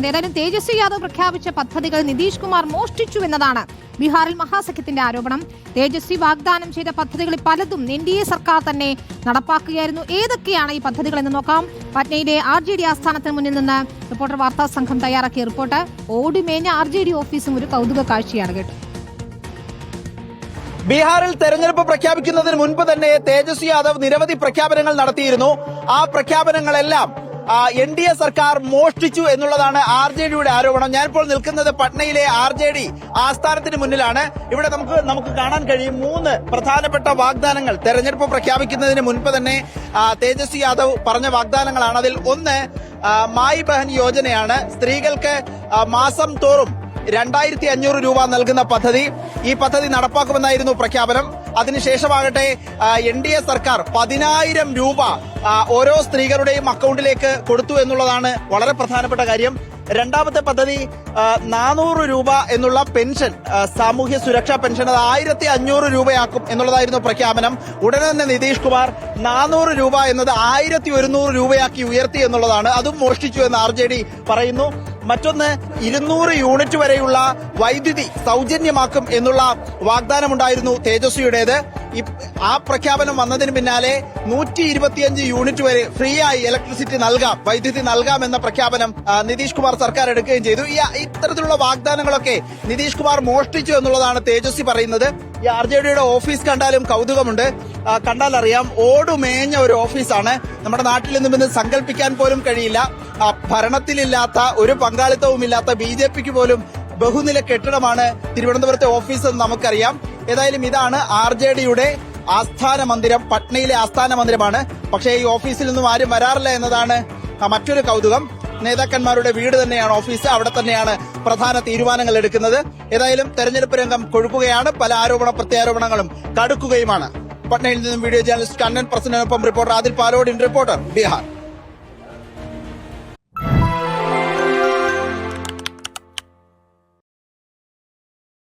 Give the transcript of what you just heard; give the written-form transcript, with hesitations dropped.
ഏതായാലും തേജസ്വി യാദവ് പ്രഖ്യാപിച്ച പദ്ധതികൾ നിതീഷ് കുമാർ മോഷ്ടിച്ചു എന്നതാണ് ബീഹാറിൽ മഹാസഖ്യത്തിന്റെ ആരോപണം. തേജസ്വി വാഗ്ദാനം ചെയ്ത പദ്ധതികളിൽ പലതും NDA സർക്കാർ തന്നെ നടപ്പാക്കുകയായിരുന്നു. ഏതൊക്കെയാണ് ഈ പദ്ധതികൾ എന്ന് നോക്കാം. പട്നയിലെ RJD ആസ്ഥാനത്തിന് മുന്നിൽ നിന്ന് റിപ്പോർട്ടർ വാർത്താ സംഘം തയ്യാറാക്കിയ റിപ്പോർട്ട്. ഓടിമേഞ്ഞ RJD ഓഫീസും ഒരു കൗതുക കാഴ്ചയാണ് കേട്ടോ. ബീഹാറിൽ തെരഞ്ഞെടുപ്പ് പ്രഖ്യാപിക്കുന്നതിന് മുൻപ് തന്നെ തേജസ്വി യാദവ് നിരവധി പ്രഖ്യാപനങ്ങൾ നടത്തിയിരുന്നു. ആ പ്രഖ്യാപനങ്ങളെല്ലാം NDA സർക്കാർ മോഷ്ടിച്ചു എന്നുള്ളതാണ് RJDയുടെ ആരോപണം. ഞാനിപ്പോൾ നിൽക്കുന്നത് പട്നയിലെ RJD ആസ്ഥാനത്തിന് മുന്നിലാണ്. ഇവിടെ നമുക്ക് കാണാൻ കഴിയും 3 പ്രധാനപ്പെട്ട വാഗ്ദാനങ്ങൾ തെരഞ്ഞെടുപ്പ് പ്രഖ്യാപിക്കുന്നതിന് മുൻപ് തന്നെ തേജസ്വി യാദവ് പറഞ്ഞ വാഗ്ദാനങ്ങളാണ്. അതിൽ ഒന്ന് മായ് ബഹൻ യോജനയാണ്. സ്ത്രീകൾക്ക് മാസം തോറും 2500 രൂപ നൽകുന്ന പദ്ധതി. ഈ പദ്ധതി നടപ്പാക്കുമെന്നായിരുന്നു പ്രഖ്യാപനം. അതിനുശേഷമാകട്ടെ NDA സർക്കാർ 10,000 രൂപ ഓരോ സ്ത്രീകളുടെയും അക്കൗണ്ടിലേക്ക് കൊടുത്തു എന്നുള്ളതാണ് വളരെ പ്രധാനപ്പെട്ട കാര്യം. രണ്ടാമത്തെ പദ്ധതി 400 രൂപ എന്നുള്ള പെൻഷൻ, സാമൂഹ്യ സുരക്ഷാ പെൻഷൻ, അത് 1500 രൂപയാക്കും എന്നുള്ളതായിരുന്നു പ്രഖ്യാപനം. ഉടനെ തന്നെ നിതീഷ് കുമാർ 400 രൂപ എന്നത് 1100 രൂപയാക്കി ഉയർത്തി എന്നുള്ളതാണ്. അതും മോഷ്ടിച്ചു എന്ന് RJD പറയുന്നു. മറ്റൊന്ന് 200 യൂണിറ്റ് വരെയുള്ള വൈദ്യുതി സൗജന്യമാക്കും എന്നുള്ള വാഗ്ദാനമുണ്ടായിരുന്നു തേജസ്വിയുടേത്. ആ പ്രഖ്യാപനം വന്നതിന് പിന്നാലെ 125 യൂണിറ്റ് വരെ ഫ്രീ ആയി ഇലക്ട്രിസിറ്റി നൽകാം, വൈദ്യുതി നൽകാം എന്ന പ്രഖ്യാപനം നിതീഷ് കുമാർ സർക്കാർ എടുക്കുകയും ചെയ്തു. ഇത്തരത്തിലുള്ള വാഗ്ദാനങ്ങളൊക്കെ നിതീഷ് കുമാർ മോഷ്ടിച്ചു എന്നുള്ളതാണ് തേജസ്വി പറയുന്നത്. ഈ RJDയുടെ ഓഫീസ് കണ്ടാലും കൗതുകമുണ്ട്. കണ്ടാലറിയാം, ഓടുമേഞ്ഞ ഒരു ഓഫീസാണ്. നമ്മുടെ നാട്ടിൽ നിന്നും ഇന്ന് സങ്കല്പിക്കാൻ പോലും കഴിയില്ല. ഭരണത്തിലില്ലാത്ത, ഒരു പങ്കാളിത്തവുമില്ലാത്ത BJPക്ക് പോലും ബഹുനില കെട്ടിടമാണ് തിരുവനന്തപുരത്തെ ഓഫീസ് എന്ന് നമുക്കറിയാം. ഏതായാലും ഇതാണ് RJDയുടെ ആസ്ഥാന മന്ദിരം, പട്നയിലെ ആസ്ഥാന മന്ദിരമാണ്. പക്ഷേ ഈ ഓഫീസിൽ നിന്നും ആരും വരാറില്ല എന്നതാണ് മറ്റൊരു കൗതുകം. നേതാക്കന്മാരുടെ വീട് തന്നെയാണ് ഓഫീസ്, അവിടെ തന്നെയാണ് പ്രധാന തീരുമാനങ്ങൾ എടുക്കുന്നത്. ഏതായാലും തെരഞ്ഞെടുപ്പ് രംഗം കൊഴുക്കുകയാണ്. പല ആരോപണ പ്രത്യാരോപണങ്ങളും കടുക്കുകയുമാണ്. പട്നയിൽ നിന്നും വീഡിയോ ജേർണലിസ്റ്റ് കണ്ണൻ പ്രസന്നനൊപ്പം റിപ്പോർട്ടർ ആദിൽ പാലോട്, റിപ്പോർട്ടർ ബീഹാർ.